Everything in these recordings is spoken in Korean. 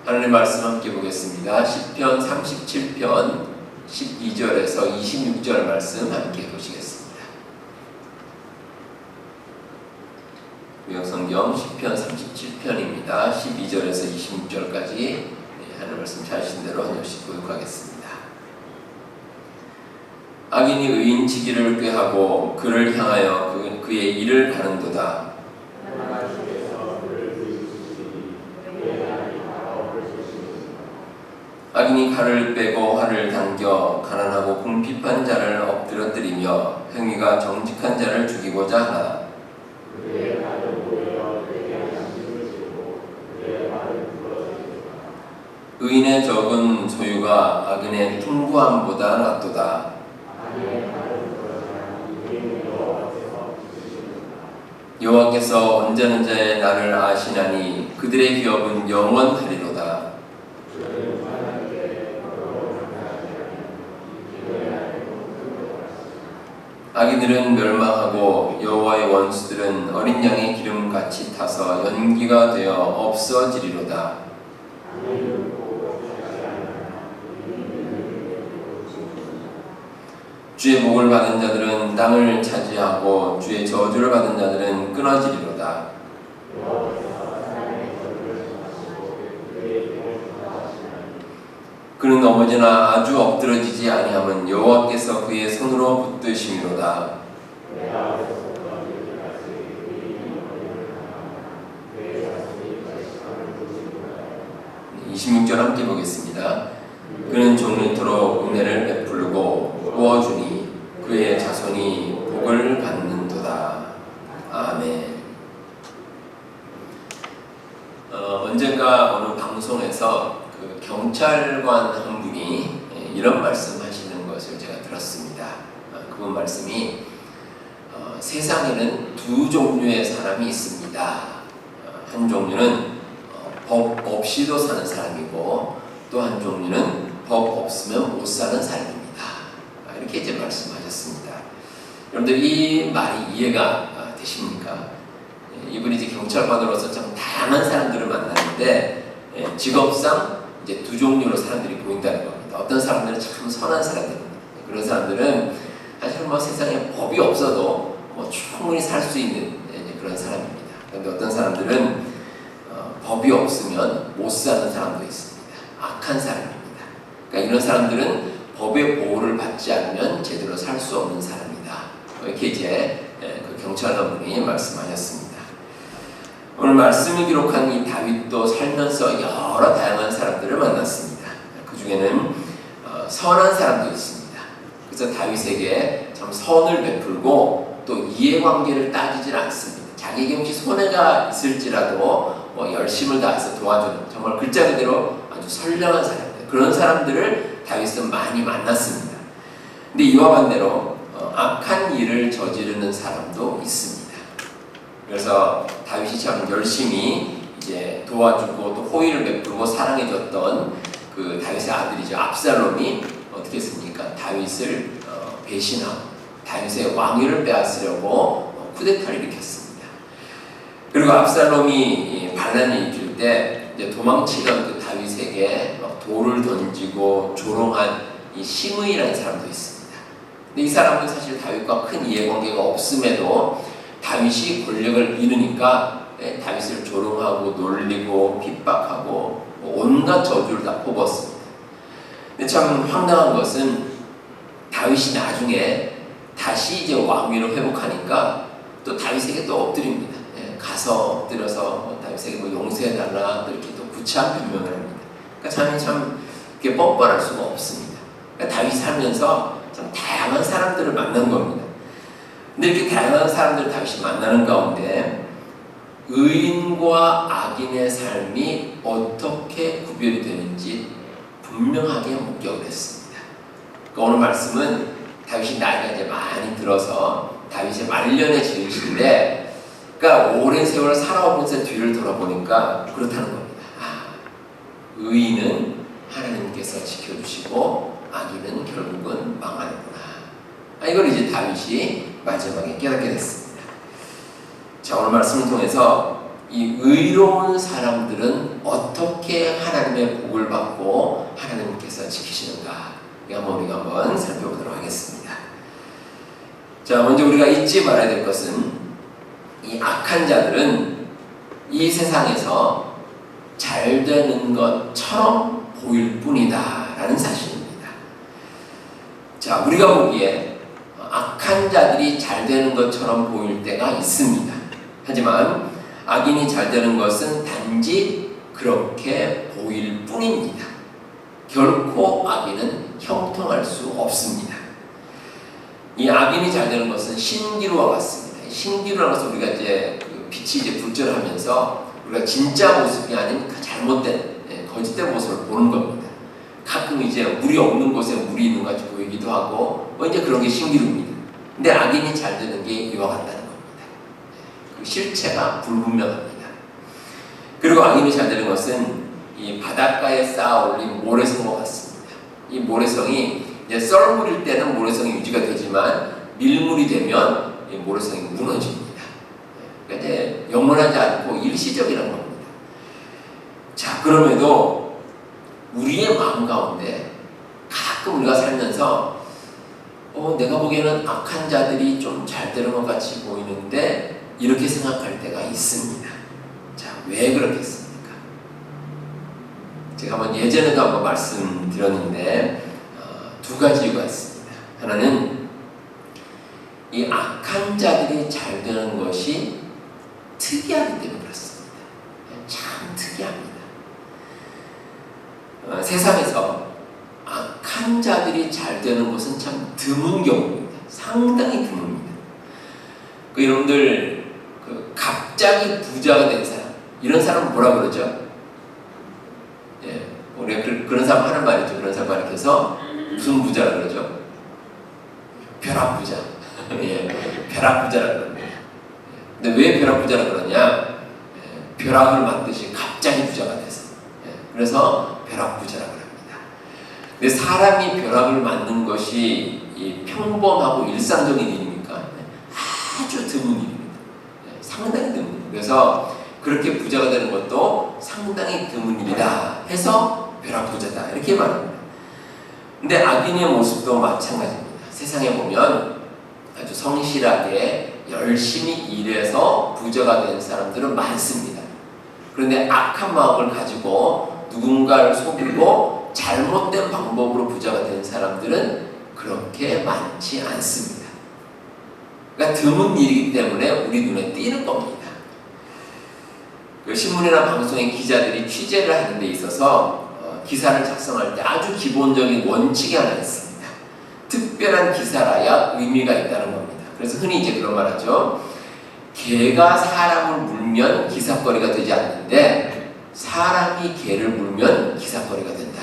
하나님의 말씀 함께 보겠습니다. 시편 37편 12절에서 26절 말씀 함께 보시겠습니다. 구약성경 시편 37편입니다. 12절에서 26절까지 하나님의 말씀 잘 하신 대로 한 절씩 교육하겠습니다. 악인이 의인 지기를 꾀하고 그를 향하여 그의 일을 가는도다. 악인이 칼을 빼고 활을 당겨 가난하고 궁핍한 자를 엎드러뜨리며 행위가 정직한 자를 죽이고자 하나. 의인의 적은 소유가 악인의 풍부함보다 낫도다. 여호와께서 언제는 자의 나를 아시나니 그들의 기업은 영원하리로다. 악인들은 멸망하고 여호와의 원수들은 어린 양의 기름같이 타서 연기가 되어 없어지리로다. 주의 복을 받은 자들은 땅을 차지하고 주의 저주를 받은 자들은 끊어지리로다. 그는 넘어지나 아주 엎드러지지 아니하면 여호와께서 그의 손으로 붙드심이로다. 26절 함께 보겠습니다. 그는 종일토록 은혜를 베풀고 부어주니 그의 자손이 복을 받는도다. 아멘. 언젠가 어느 방송에서 경찰관 한 분이 이런 말씀하시는 것을 제가 들었습니다. 그분 말씀이 세상에는 두 종류의 사람이 있습니다. 한 종류는 법 없이도 사는 사람이고 또 한 종류는 법 없으면 못 사는 사람입니다. 이렇게 이제 말씀하셨습니다. 여러분들 이 말이 이해가 되십니까? 이분이 이제 경찰관으로서 참 다양한 사람들을 만나는데 직업상 이제 두 종류로 사람들이 보인다는 겁니다. 어떤 사람들은 참 선한 사람들입니다. 그런 사람들은 사실 세상에 법이 없어도 충분히 살 수 있는 그런 사람입니다. 그런데 어떤 사람들은 법이 없으면 못 사는 사람도 있습니다. 악한 사람입니다. 그러니까 이런 사람들은 법의 보호를 받지 않으면 제대로 살 수 없는 사람이다. 이렇게 이제 그 경찰관분이 말씀하셨습니다. 오늘 말씀을 기록한 이 다윗도 살면서 여러 다양한 사람들을 만났습니다. 그 중에는 선한 사람도 있습니다. 그래서 다윗에게 참 선을 베풀고 또 이해관계를 따지질 않습니다. 자기에게 혹시 손해가 있을지라도 열심을 다해서 도와주는 정말 글자 그대로 아주 선량한 사람들, 그런 사람들을 다윗은 많이 만났습니다. 근데 이와 반대로 악한 일을 저지르는 사람도 있습니다. 그래서 다윗이 참 열심히 이제 도와주고 또 호의를 베풀고 사랑해줬던 그 다윗의 아들이죠. 압살롬이 어떻게 했습니까? 다윗을 배신하고 다윗의 왕위를 빼앗으려고 쿠데타를 일으켰습니다. 그리고 압살롬이 반란을 일으킬 때 이제 도망치던 그 다윗에게 돌을 던지고 조롱한 이 시므이라는 사람도 있습니다. 근데 이 사람은 사실 다윗과 큰 이해관계가 없음에도 다윗이 권력을 잃으니까 다윗을 조롱하고 놀리고 핍박하고 온갖 저주를 다 퍼붓습니다. 근데 참 황당한 것은 다윗이 나중에 다시 이제 왕위를 회복하니까 또 다윗에게 또 엎드립니다. 가서 엎드려서 다윗에게 용서해달라 또 이렇게 또 구차한 변명을 합니다. 그러니까 참 이렇게 뻔뻔할 수가 없습니다. 그러니까 다윗이 살면서 참 다양한 사람들을 만난 겁니다. 근데 이렇게 다양한 사람들을 다윗이 만나는 가운데 의인과 악인의 삶이 어떻게 구별이 되는지 분명하게 목격을 했습니다. 그러니까 오늘 말씀은 다윗이 나이가 이제 많이 들어서 다윗의 말년에 지은 시인데, 그러니까 오랜 세월을 살아오면서 뒤를 돌아보니까 그렇다는 겁니다. 의인은 하나님께서 지켜주시고 악인은 결국은 망하는구나. 이걸 이제 다윗이 마지막에 깨닫게 됐습니다. 자, 오늘 말씀을 통해서 이 의로운 사람들은 어떻게 하나님의 복을 받고 하나님께서 지키시는가, 우리가 한번 살펴보도록 하겠습니다. 자, 먼저 우리가 잊지 말아야 될 것은 이 악한 자들은 이 세상에서 잘 되는 것처럼 보일 뿐이다 라는 사실입니다. 자, 우리가 보기에 악한 자들이 잘 되는 것처럼 보일 때가 있습니다. 하지만 악인이 잘 되는 것은 단지 그렇게 보일 뿐입니다. 결코 악인은 형통할 수 없습니다. 이 악인이 잘 되는 것은 신기루와 같습니다. 신기루라는 것은 우리가 이제 빛이 이제 불절하면서 우리가 진짜 모습이 아닌 잘못된 거짓된 모습을 보는 겁니다. 가끔 이제 물이 없는 곳에 물이 있는 것 같이 보이기도 하고 이제 그런 게 신기루입니다. 근데 악인이 잘 되는 게 이와 같다는 겁니다. 그 실체가 불분명합니다. 그리고 악인이 잘 되는 것은 이 바닷가에 쌓아 올린 모래성과 같습니다. 이 모래성이 이제 썰물일 때는 모래성이 유지가 되지만 밀물이 되면 이 모래성이 무너집니다. 그러니까 이제 영원하지 않고 일시적이라는 겁니다. 자, 그럼에도 우리의 마음 가운데 가끔 우리가 살면서 내가 보기에는 악한 자들이 좀 잘 되는 것 같이 보이는데 이렇게 생각할 때가 있습니다. 자, 왜 그렇겠습니까? 제가 예전에도 한번 말씀드렸는데 두 가지 이유가 있습니다. 하나는 이 악한 자들이 잘 되는 것이 특이하기 때문에 그렇습니다. 참 특이합니다. 세상에서 악한 자들이 잘 되는 것은 참 드문 경우입니다. 상당히 드뭅니다. 여러분들 갑자기 부자가 된 사람, 이런 사람은 뭐라 그러죠? 예, 우리가 그런 사람 하는 말이죠. 그런 사람 가리켜서 무슨 부자라 그러죠? 벼락부자. 예, 벼락부자라 그럽니다. 근데 왜 벼락부자라 그러냐? 벼락을 만드시 갑자기 부자가 돼서. 그래서 벼락부자라 그럽니다. 근데 사람이 벼락을 만든 것이 이 평범하고 일상적인 일입니까? 아주 드문 일입니다. 상당히 드문. 그래서 그렇게 부자가 되는 것도 상당히 드문 일이다 해서 벼락부자다 이렇게 말합니다. 근데 악인의 모습도 마찬가지입니다. 세상에 보면 아주 성실하게 열심히 일해서 부자가 된 사람들은 많습니다. 그런데 악한 마음을 가지고 누군가를 속이고 잘못된 방법으로 부자가 된 사람들은 그렇게 많지 않습니다. 그러니까 드문 일이기 때문에 우리 눈에 띄는 겁니다. 신문이나 방송의 기자들이 취재를 하는 데 있어서 기사를 작성할 때 아주 기본적인 원칙이 하나 있습니다. 특별한 기사라야 의미가 있다는 겁니다. 그래서 흔히 이제 그런 말 하죠. 개가 사람을 물면 기사거리가 되지 않는데 사람이 개를 물면 기사거리가 된다.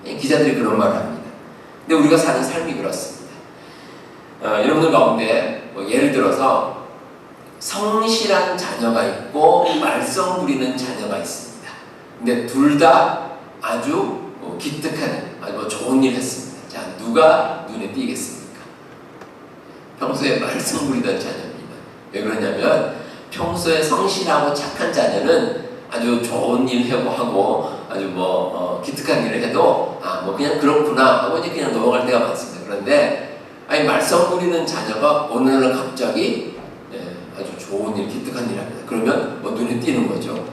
기자들이 그런 말을 합니다. 근데 우리가 사는 삶이 그렇습니다. 여러분들 가운데 예를 들어서 성실한 자녀가 있고 말썽 부리는 자녀가 있습니다. 근데 둘 다 아주 기특한 아주 좋은 일 했습니다. 자, 누가 눈에 띄겠습니까? 평소에 말썽 부리던 자녀입니다. 왜 그러냐면 평소에 성실하고 착한 자녀는 아주 좋은 일 하고 아주 기특한 일을 해도 그냥 그렇구나 하고 이제 그냥 넘어갈 때가 많습니다. 그런데 말썽 부리는 자녀가 어느 날 갑자기 아주 좋은 일, 기특한 일을 합니다. 그러면 눈에 띄는 거죠.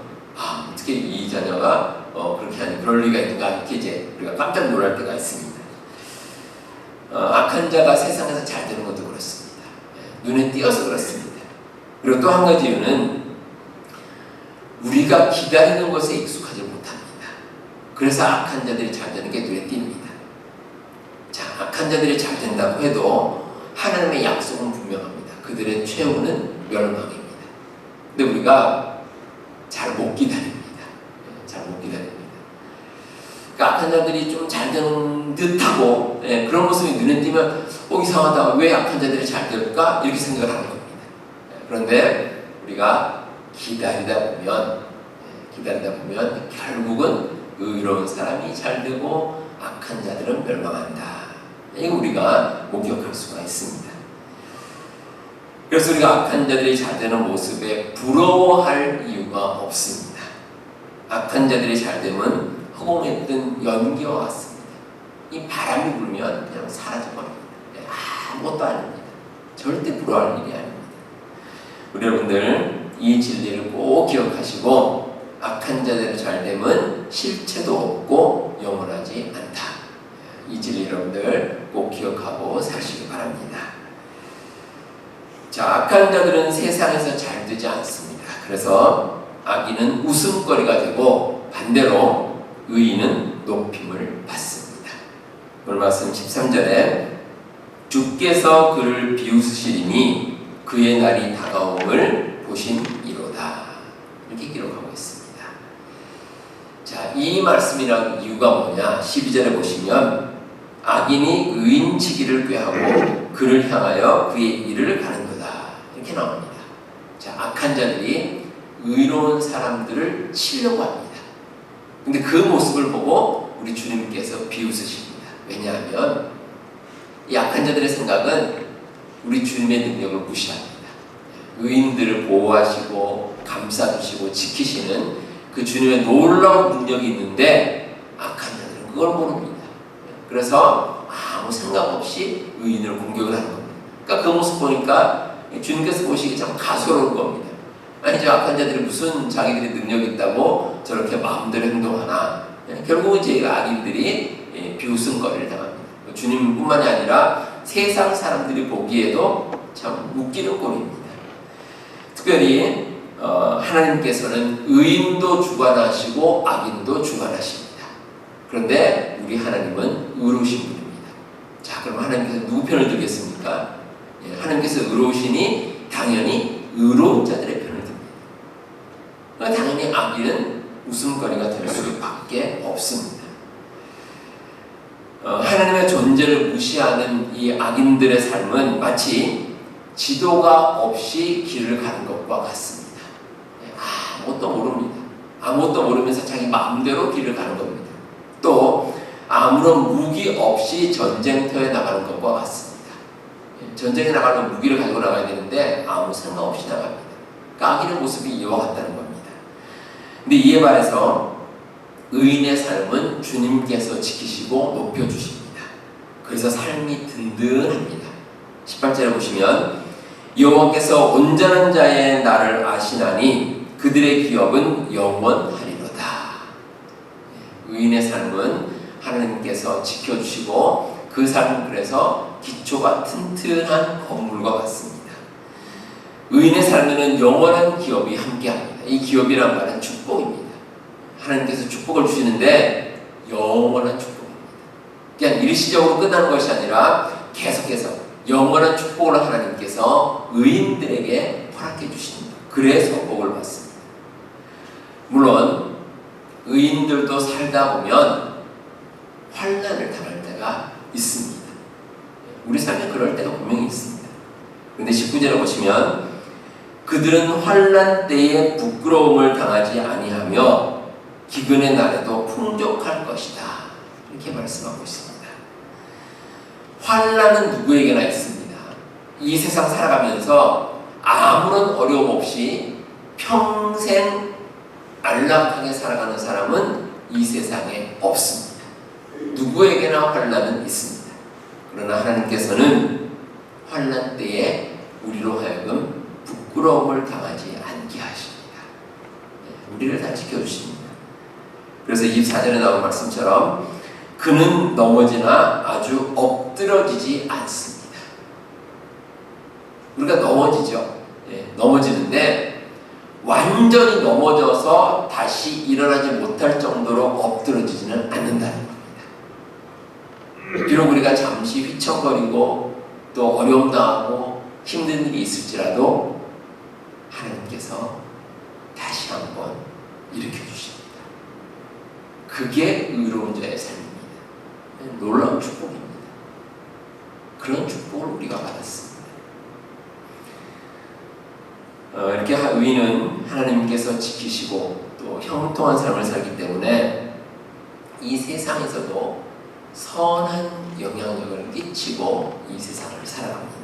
어떻게 이 자녀가 그렇게 하니 그럴 리가 있는가 이렇게 이제 우리가 깜짝 놀랄 때가 있습니다. 악한 자가 세상에서 잘 되는 것도 그렇습니다. 눈에 띄어서 그렇습니다. 그리고 또 한 가지 이유는 우리가 기다리는 것에 익숙하지 못합니다. 그래서 악한 자들이 잘 되는 게 눈에 띕니다. 자, 악한 자들이 잘 된다고 해도 하나님의 약속은 분명합니다. 그들의 최후는 멸망입니다. 근데 우리가 잘 못 기다립니다. 잘 못 기다립니다. 그러니까 악한 자들이 좀 잘 되는 듯하고 그런 모습이 눈에 띄면 이상하다. 왜 악한 자들이 잘 될까? 이렇게 생각을 하는 겁니다. 그런데 우리가 기다리다 보면 결국은 의로운 사람이 잘 되고 악한 자들은 멸망한다. 이거 우리가 목격할 수가 있습니다. 그래서 우리가 악한 자들이 잘 되는 모습에 부러워할 이유가 없습니다. 악한 자들이 잘 되면 허공에 뜬 연기와 같습니다. 이 바람이 불면 그냥 사라져버립니다. 아무것도 아닙니다. 절대 부러워할 일이 아닙니다. 우리 여러분들 이 진리를 꼭 기억하시고 악한 자들이 잘 되면 실체도 없고 영원하지 않다. 이 진리 여러분들 꼭 기억하고 사시기 바랍니다. 자, 악한 자들은 세상에서 잘 되지 않습니다. 그래서 악인은 웃음거리가 되고 반대로 의인은 높임을 받습니다. 오늘 말씀 13절에 주께서 그를 비웃으시리니 그의 날이 다가옴을 보심이로다. 이렇게 기록하고 있습니다. 자, 이 말씀이란 이유가 뭐냐? 12절에 보시면 악인이 의인치기를 꾀하고 그를 향하여 그의 일을 가는도다. 이렇게 나옵니다. 자, 악한 자들이 의로운 사람들을 치려고 합니다. 근데 그 모습을 보고 우리 주님께서 비웃으십니다. 왜냐하면 이 악한 자들의 생각은 우리 주님의 능력을 무시합니다. 의인들을 보호하시고 감싸주시고 지키시는 그 주님의 놀라운 능력이 있는데 악한 자들은 그걸 모릅니다. 그래서 아무 생각 없이 의인을 공격을 하는 겁니다. 그러니까 그 모습 보니까 주님께서 보시기 참 가소로운 겁니다. 아니, 저 악한 자들이 무슨 자기들이 능력이 있다고 저렇게 마음대로 행동하나. 결국은 이제 악인들이 비웃음거리를 당합니다. 주님뿐만이 아니라 세상 사람들이 보기에도 참 웃기는 꼴입니다. 특별히 하나님께서는 의인도 주관하시고 악인도 주관하십니다. 그런데 우리 하나님은 의로우신 분입니다. 자, 그럼 하나님께서 누구 편을 들겠습니까? 하나님께서 의로우시니 당연히 의로운 자들의 편을 듭니다. 그러니까 당연히 악인은 웃음거리가 될 수밖에 없습니다. 하나님의 존재를 무시하는 이 악인들의 삶은 마치 지도가 없이 길을 가는 것과 같습니다. 아무것도 모릅니다. 아무것도 모르면서 자기 마음대로 길을 가는 겁니다. 또 아무런 무기 없이 전쟁터에 나가는 것과 같습니다. 전쟁에 나가려면 무기를 가지고 나가야 되는데 아무 생각 없이 나갑니다. 그러니까 악인의 모습이 이와 같다는 겁니다. 근데 이에 반해서 의인의 삶은 주님께서 지키시고 높여주십니다. 그래서 삶이 든든합니다. 18절에 보시면 여호와께서 온전한 자의 날을 아시나니 그들의 기업은 영원하리로다. 의인의 삶은 하나님께서 지켜주시고 그 삶은 그래서 기초가 튼튼한 건물과 같습니다. 의인의 삶에는 영원한 기업이 함께합니다. 이 기업이란 말은 축복입니다. 하나님께서 축복을 주시는데 영원한 축복입니다. 그냥 일시적으로 끝나는 것이 아니라 계속해서 영원한 축복을 하나님께서 의인들에게 허락해 주십니다. 그래서 복을 받습니다. 물론 의인들도 살다 보면 환난을 당할 때가 있습니다. 우리 삶에 그럴 때가 분명히 있습니다. 그런데 19절에 보시면 그들은 환난 때에 부끄러움을 당하지 아니하며 기근의 날에도 풍족할 것이다. 이렇게 말씀하고 있습니다. 환난은 누구에게나 있습니다. 이 세상 살아가면서 아무런 어려움 없이 평생 안락하게 살아가는 사람은 이 세상에 없습니다. 누구에게나 환난은 있습니다. 그러나 하나님께서는 환난 때에 우리로 하여금 부끄러움을 당하지 않게 하십니다. 우리를 다 지켜주십니다. 그래서 24절에 나온 말씀처럼 그는 넘어지나 아주 엎드러지지 않습니다. 우리가 넘어지죠. 넘어지는데 완전히 넘어져서 다시 일어나지 못할 정도로 엎드러지지는 않는다는 겁니다. 비록 우리가 잠시 휘청거리고 또 어려움 당하고 힘든 일이 있을지라도 하나님께서 다시 한번 일으켜주십니다. 그게 의로운 자의 삶입니다. 놀라운 축복입니다. 그런 축복을 우리가 받았습니다. 이렇게 의인은 하나님께서 지키시고 또 형통한 삶을 살기 때문에 이 세상에서도 선한 영향력을 끼치고 이 세상을 살아갑니다.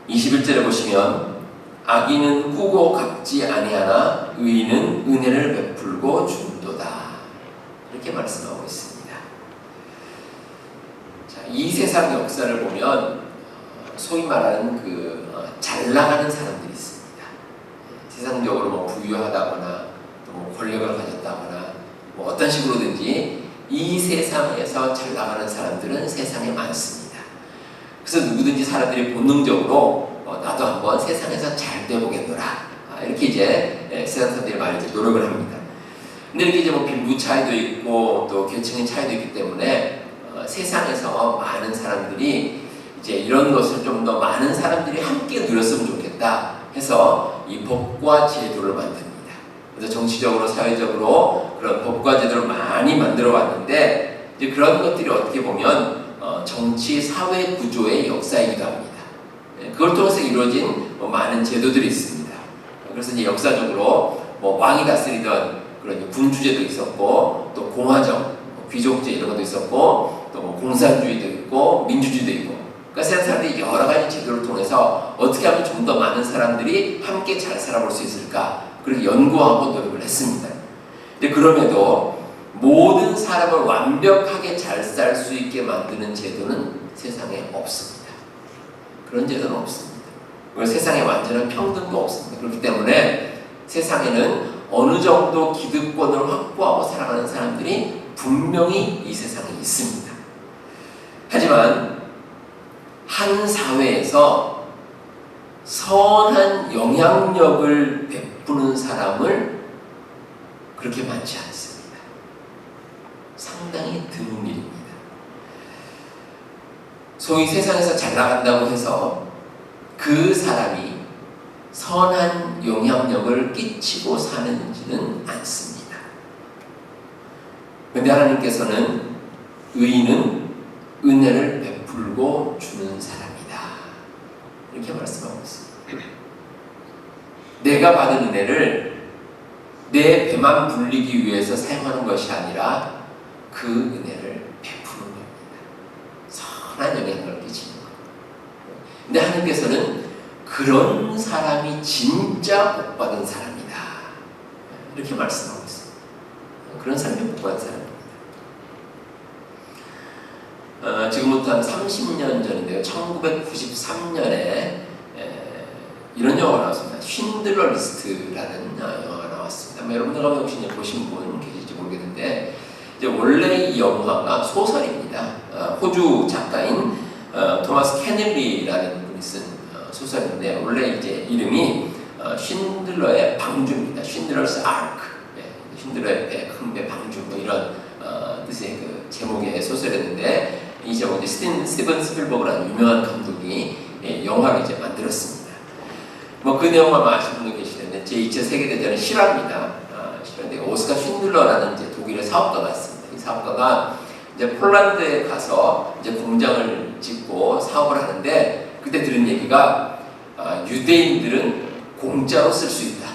21절에 보시면 악인은 꾸고 갚지 아니하나 의인은 은혜를 베풀고 준도다. 이렇게 말씀하고 있습니다. 자, 이 세상 역사를 보면 소위 말하는 잘 나가는 사람들이 있습니다. 세상적으로 뭐 부유하다거나 또 뭐 권력을 가졌다거나 뭐 어떤 식으로든지 이 세상에서 잘 나가는 사람들은 세상에 많습니다. 그래서 누구든지 사람들이 본능적으로 나도 한번 세상에서 잘 되어보겠노라, 이렇게 이제 세상 사람들이 많이 이제 노력을 합니다. 근데 이렇게 이제 뭐 빈부 차이도 있고 또 계층의 차이도 있기 때문에 세상에서 많은 사람들이 이제 이런 것을 좀 더 많은 사람들이 함께 누렸으면 좋겠다 해서 이 법과 제도를 만듭니다. 그래서 정치적으로 사회적으로 그런 법과 제도를 많이 만들어 왔는데 이제 그런 것들이 어떻게 보면 정치 사회 구조의 역사이기도 합니다. 그걸 통해서 이루어진 많은 제도들이 있습니다. 그래서 이제 역사적으로 뭐 왕이 다스리던 그런 군주제도 있었고 또 공화정, 귀족제 이런 것도 있었고 또 뭐 공산주의도 있고 민주주의도 있고, 그러니까 세상 사람들이 여러 가지 제도를 통해서 어떻게 하면 좀 더 많은 사람들이 함께 잘 살아볼 수 있을까, 그렇게 연구하고 노력을 했습니다. 근데 그럼에도 모든 사람을 완벽하게 잘 살 수 있게 만드는 제도는 세상에 없습니다. 그런 제도는 없습니다. 그리고 세상에 완전한 평등도 없습니다. 그렇기 때문에 세상에는 어느 정도 기득권을 확보하고 살아가는 사람들이 분명히 이 세상에 있습니다. 하지만 한 사회에서 선한 영향력을 베푸는 사람을 그렇게 많지 않습니다. 상당히 드문 일입니다. 소위 세상에서 잘 나간다고 해서 그 사람이 선한 영향력을 끼치고 사는지는 않습니다. 그런데 하나님께서는 의인은 은혜를 베풀고 주는 사람이다, 이렇게 말씀하고 있습니다. 내가 받은 은혜를 내 배만 불리기 위해서 사용하는 것이 아니라 그 은혜를 베푸는 겁니다. 선한 영향력을 끼치는 겁니다. 근데 하나님께서는 그런 사람이 진짜 복받은 사람이다, 이렇게 말씀하고 있습니다. 그런 사람이 복받은 사람입니다. 지금부터 한 30년 전인데요. 1993년에 이런 영화가 나왔습니다. 쉰들러 리스트라는 영화가 나왔습니다. 여러분들 혹시 보신 분 계실지 모르겠는데, 이제 원래 이 영화가 소설입니다. 호주 작가인 토마스 캐넬리라는 분이 쓴 소설인데, 원래 이제 이름이 쉰들러의 방주입니다. 쉰들러스 아크, 쉰들러의 배, 큰 배, 방주, 뭐 이런 뜻의 그 제목의 소설이었는데, 이 제목이 스티븐 스필버그라는 유명한 감독이 영화를 이제 만들었습니다. 뭐 그 내용만 아시는 분도 계시는데, 제2차 세계대전의 실화입니다. 실화인데 오스카 쉰들러라는 이제 독일의 사업가가 있습니다. 이 사업가가 이제 폴란드에 가서 이제 공장을 짓고 사업을 하는데, 그때 들은 얘기가 유대인들은 공짜로 쓸 수 있다.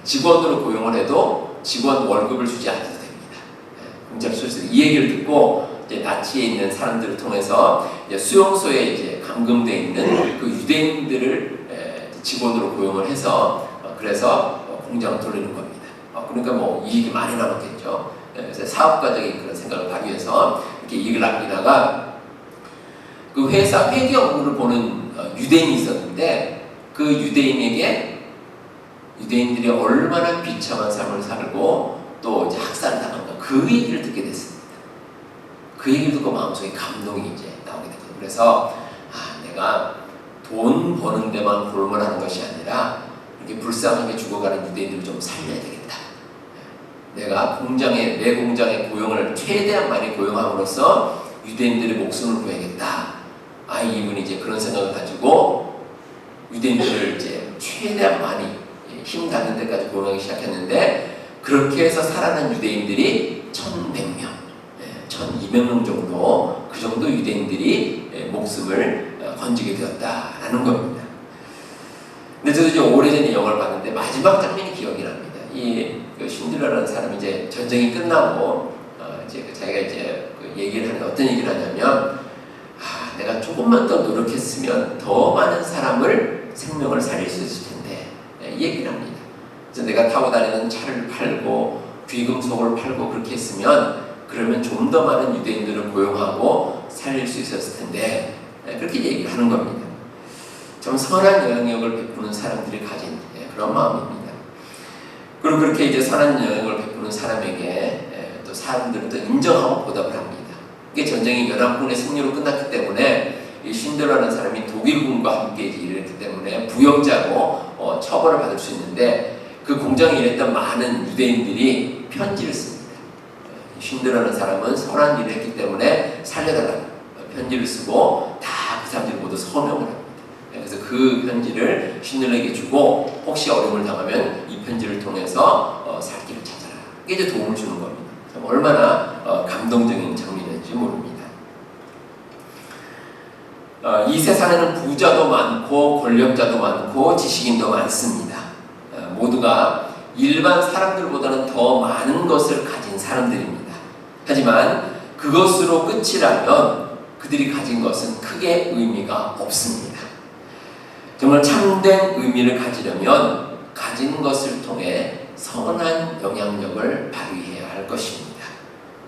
직원으로 고용을 해도 직원 월급을 주지 않아도 됩니다. 공짜로 쓸 수 있다. 이 얘기를 듣고 이제 나치에 있는 사람들을 통해서 이제 수용소에 이제 감금되어 있는 그 유대인들을 직원으로 고용을 해서 그래서 공장을 돌리는 겁니다. 그러니까 뭐 이익이 많이 남았겠죠. 그래서 사업가적인 그런 생각을 하기 위해서 이렇게 이익을 남기다가 그 회사 회계 업무를 보는 유대인이 있었는데, 그 유대인에게 유대인들이 얼마나 비참한 삶을 살고 또 이제 학살을 당한가, 그 얘기를 듣게 됐습니다. 그 얘기를 듣고 마음속에 감동이 이제 나오게 됐거든요. 그래서 내가 돈 버는 데만 골몰하는 것이 아니라 이렇게 불쌍하게 죽어가는 유대인들을 좀 살려야 되겠다. 내가 내 공장에 고용을 최대한 많이 고용함으로써 유대인들의 목숨을 구해야겠다. 이분이 이제 그런 생각을 가지고 유대인들을 이제 최대한 많이 힘 닿는 데까지 고용하기 시작했는데, 그렇게 해서 살아난 유대인들이 1,100명, 1,200명 정도, 그 정도 유대인들이 목숨을 건지게 되었다라는 겁니다. 근데 저도 이제 오래전에 영화를 봤는데 마지막 장면이 기억이 납니다. 이 쉰들러라는 사람이 이제 전쟁이 끝나고 이제 자기가 이제 그 얘기를 하는데 어떤 얘기를 하냐면, 내가 조금만 더 노력했으면 더 많은 사람을 생명을 살릴 수 있을 텐데, 이 얘기를 합니다. 그래서 내가 타고 다니는 차를 팔고 귀금속을 팔고 그렇게 했으면 그러면 좀 더 많은 유대인들을 고용하고 살릴 수 있었을 텐데, 그렇게 얘기를 하는 겁니다. 좀 선한 영향력을 베푸는 사람들이 가진 그런 마음입니다. 그리고 그렇게 이제 선한 영향력을 베푸는 사람에게 또 사람들은 또 인정하고 보답을 합니다. 이게 전쟁이 연합군의 승리로 끝났기 때문에 이 쉰들러라는 사람이 독일군과 함께 일했기 때문에 부역자고 처벌을 받을 수 있는데, 그 공장에 일했던 많은 유대인들이 편지를 씁니다. 쉰들러라는 사람은 선한 일을 했기 때문에 살려달라고 편지를 쓰고 다 그 사람들이 모두 서명을 합니다. 그래서 그 편지를 쉰들러에게 주고 혹시 어려움을 당하면 이 편지를 통해서 살 길을 찾아라. 이게 이제 도움을 주는 겁니다. 얼마나 감동적인 장면인지 모릅니다. 이 세상에는 부자도 많고 권력자도 많고 지식인도 많습니다. 모두가 일반 사람들보다는 더 많은 것을 가진 사람들입니다. 하지만 그것으로 끝이라면 그들이 가진 것은 크게 의미가 없습니다. 정말 참된 의미를 가지려면 가진 것을 통해 선한 영향력을 발휘해야 할 것입니다.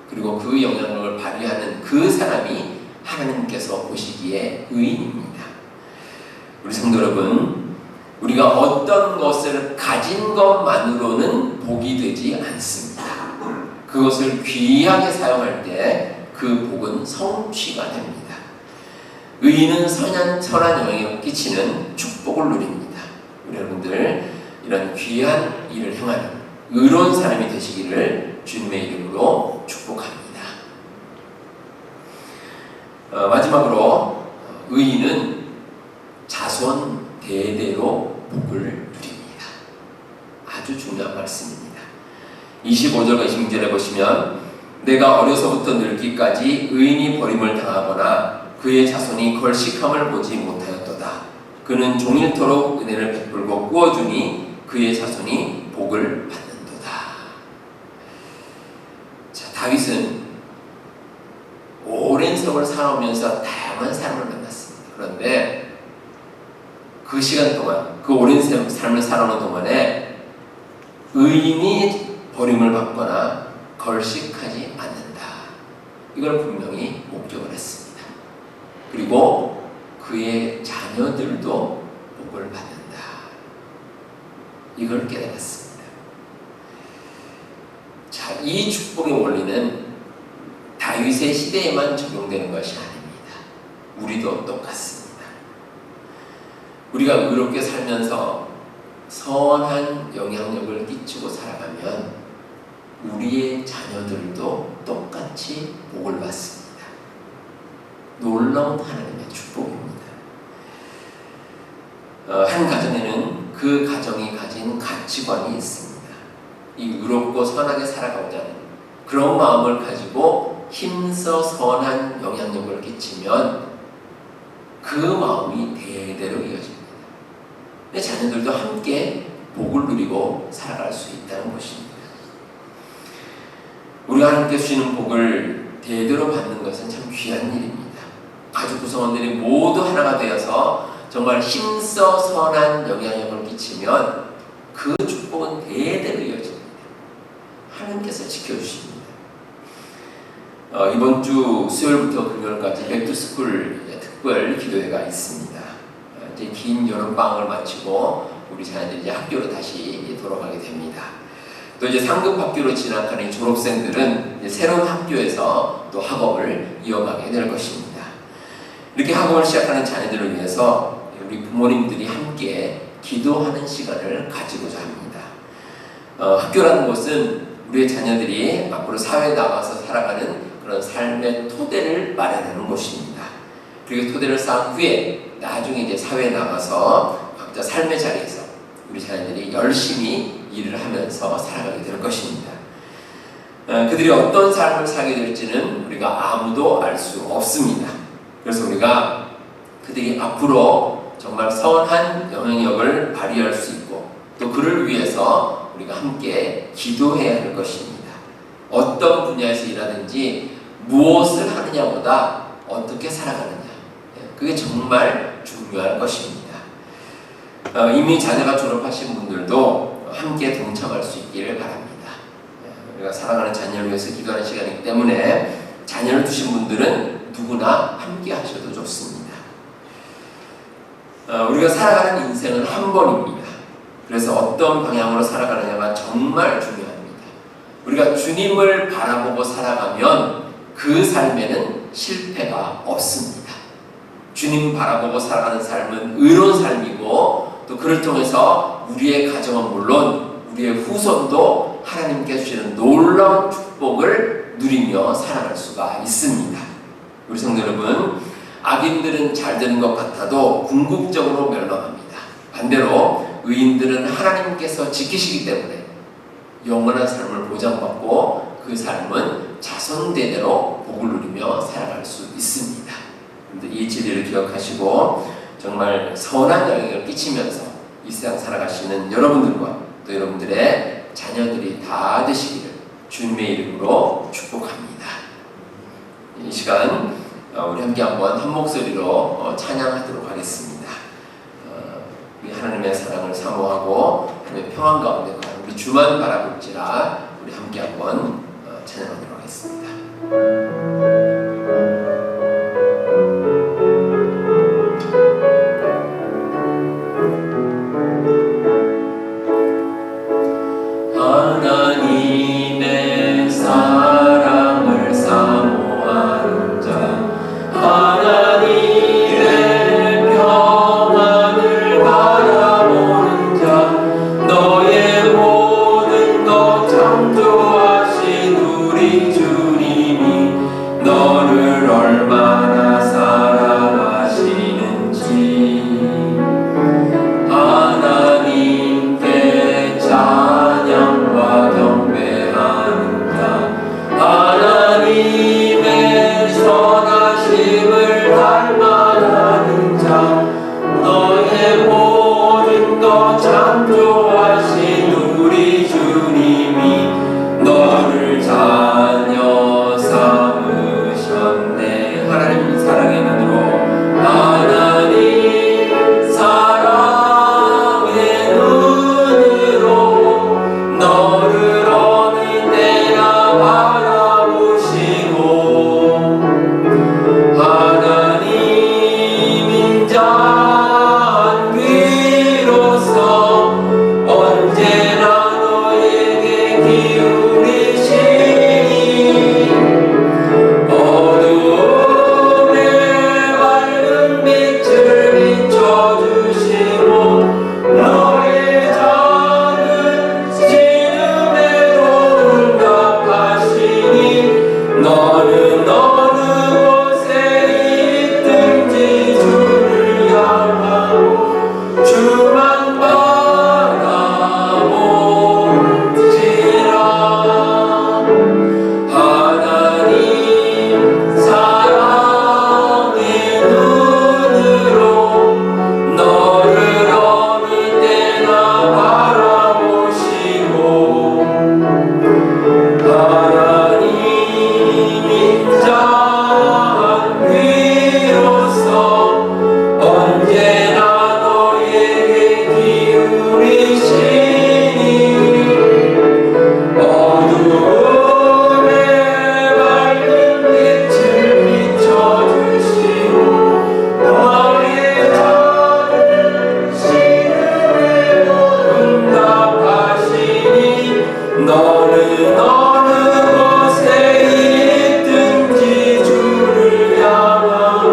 그리고 그 영향력을 발휘하는 그 사람이 하나님께서 보시기에 의인입니다. 우리 성도 여러분, 우리가 어떤 것을 가진 것만으로는 복이 되지 않습니다. 그것을 귀하게 사용할 때 그 복은 성취가 됩니다. 의인은 선한 영향력을 끼치는 축복을 누립니다. 우리 여러분들 이런 귀한 일을 행하는 의로운 사람이 되시기를 주님의 이름으로 축복합니다. 마지막으로 의인은 자손 대대로 복을 누립니다. 아주 중요한 말씀입니다. 25절과 26절에 보시면 내가 어려서부터 늙기까지 의인이 버림을 당하거나 그의 자손이 걸식함을 보지 못하였도다. 그는 종일토록 은혜를 베풀고 꾸어주니 그의 자손이 복을 받는도다. 자, 다윗은 오랜 세월 살아오면서 다양한 사람을 만났습니다. 그런데 그 시간 동안, 그 오랜 삶을 살아오는 동안에 의인이 버림을 받거나 걸식하지 않는다. 이걸 분명히 목적을 했습니다. 그리고 그의 자녀들도 복을 받는다. 이걸 깨달았습니다. 자, 이 축복의 원리는 다윗의 시대에만 적용되는 것이 아닙니다. 우리도 똑같습니다. 우리가 의롭게 살면서 선한 영향력을 끼치고 살아가면 우리의 자녀들도 똑같이 복을 받습니다. 놀라운 하나님의 축복입니다. 한 가정에는 그 가정이 가진 가치관이 있습니다. 이 의롭고 선하게 살아가고자 하는 그런 마음을 가지고 힘써 선한 영향력을 끼치면 그 마음이 대대로 이어집니다. 내 자녀들도 함께 복을 누리고 살아갈 수 있다는 것입니다. 우리가 하나님께 주시는 복을 대대로 받는 것은 참 귀한 일입니다. 가족 구성원들이 모두 하나가 되어서 정말 힘써 선한 영향력을 끼치면 그 축복은 대대로 이어집니다. 하나님께서 지켜주십니다. 이번 주 수요일부터 금요일까지 백투스쿨 특별 기도회가 있습니다. 이제 긴 여름방학을 마치고 우리 자녀들이 이제 학교로 다시 돌아가게 됩니다. 또 이제 상급 학교로 진학하는 졸업생들은 이제 새로운 학교에서 또 학업을 이어가게 될 것입니다. 이렇게 학업을 시작하는 자녀들을 위해서 우리 부모님들이 함께 기도하는 시간을 가지고자 합니다. 학교라는 것은 우리의 자녀들이 앞으로 사회에 나가서 살아가는 그런 삶의 토대를 마련하는 곳입니다. 그리고 토대를 쌓은 후에 나중에 이제 사회에 나가서 각자 삶의 자리에서 우리 자녀들이 열심히 일을 하면서 살아가게 될 것입니다. 그들이 어떤 삶을 살게 될지는 우리가 아무도 알 수 없습니다. 그래서 우리가 그들이 앞으로 정말 선한 영향력을 발휘할 수 있고 또 그를 위해서 우리가 함께 기도해야 할 것입니다. 어떤 분야에서 일하든지 무엇을 하느냐보다 어떻게 살아가느냐, 그게 정말 중요한 것입니다. 이미 자녀가 졸업하신 분들도 함께 동참할 수 있기를 바랍니다. 우리가 사랑하는 자녀를 위해서 기도하는 시간이기 때문에 자녀를 두신 분들은 누구나 함께 하셔도 좋습니다. 우리가 살아가는 인생은 한 번입니다. 그래서 어떤 방향으로 살아가느냐가 정말 중요합니다. 우리가 주님을 바라보고 살아가면 그 삶에는 실패가 없습니다. 주님 바라보고 살아가는 삶은 의로운 삶이고, 또 그를 통해서 우리의 가정은 물론 우리의 후손도 하나님께 주시는 놀라운 축복을 누리며 살아갈 수가 있습니다. 우리 성도 여러분, 악인들은 잘 되는 것 같아도 궁극적으로 멸망합니다. 반대로 의인들은 하나님께서 지키시기 때문에 영원한 삶을 보장받고 그 삶은 자손대대로 복을 누리며 살아갈 수 있습니다. 이 진리를 기억하시고 정말 선한 영향을 끼치면서 이 세상 살아가시는 여러분들과 또 여러분들의 자녀들이 다 되시기를 주님의 이름으로 축복합니다. 이 시간 우리 함께 한번 한 목소리로 찬양하도록 하겠습니다. 우리 하나님의 사랑을 사모하고 하나님의 평안 가운데 거하는 우리 주만 바라볼지라, 우리 함께 한번 찬양하도록 하겠습니다. 하나님의 사랑을 사모하는 자, 하나님의 평안을 바라보는 자, 너의 모든 것 창조하신 우리 주님이 너를 얼마나 사랑하시는지 하나님께 찬양과 경배하는 자, 하나님의 선하심을 닮아가는 자, 너의 모든 것 창조하신 우리 주님이 너를 자녀 삼으셨네. 하나님 사랑의 눈으로, 하나님 사랑의 눈으로 너를 어느 때나 바라보시고, 하나님 인자한 귀로서 언제나 너에게 기울이시니 어둠에 밝은 빛을 비춰주시고, 너의 작은 신음에도 응답하시니 너는 어느 곳에 있든지 주를 향하고 주만 바라볼지라. 하나님 사랑의 눈으로 너를 어느 때나 바라보시고, 하나님 인자한 귀로서 언제나 너에게 기울이시니 어둠에 밝은 빛을 비춰주시고, 너의 작은 신음에도 응답하시니 너는 어느 곳에 있든지 주를 향하고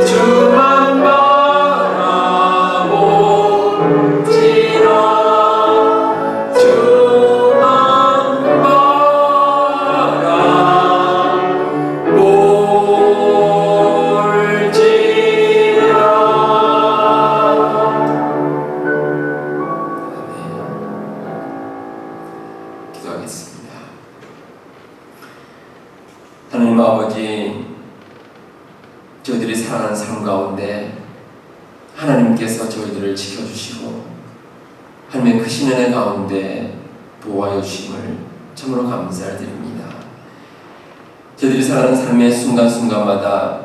주만 바라볼지라. 주만 바라볼지라. 기도하겠습니다. 하나님 아버지, 저희들이 살아가는 삶 가운데 하나님께서 저희들을 지켜주시고 하나님의 크신 은혜 가운데 보호하여 주심을 참으로 감사를 드립니다. 저희들이 살아가는 삶의 순간순간마다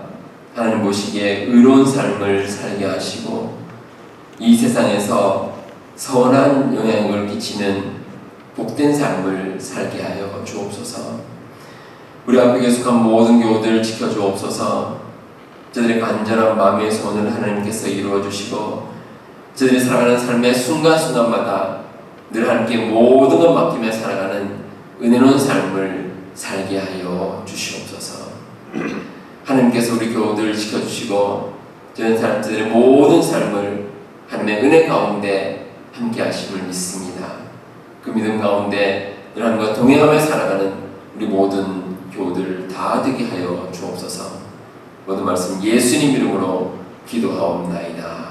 하나님 보시기에 의로운 삶을 살게 하시고 이 세상에서 선한 영향을 끼치는 복된 삶을 살게 하여 주옵소서. 우리 앞에 계속한 모든 교우들 지켜주옵소서. 저들의 간절한 마음의 소원을 하나님께서 이루어 주시고 저들이 살아가는 삶의 순간순간마다 늘 하나님께 모든 것 맡기며 살아가는 은혜로운 삶을 살게 하여 주시옵소서. 하나님께서 우리 교우들을 지켜주시고 저들의 모든 삶을 하나님의 은혜 가운데 함께 하심을 믿습니다. 그 믿음 가운데 늘 하나님과 동행하며 살아가는 우리 모든 교우들 다 되게 하여 주옵소서. 모든 말씀 예수님 이름으로 기도하옵나이다.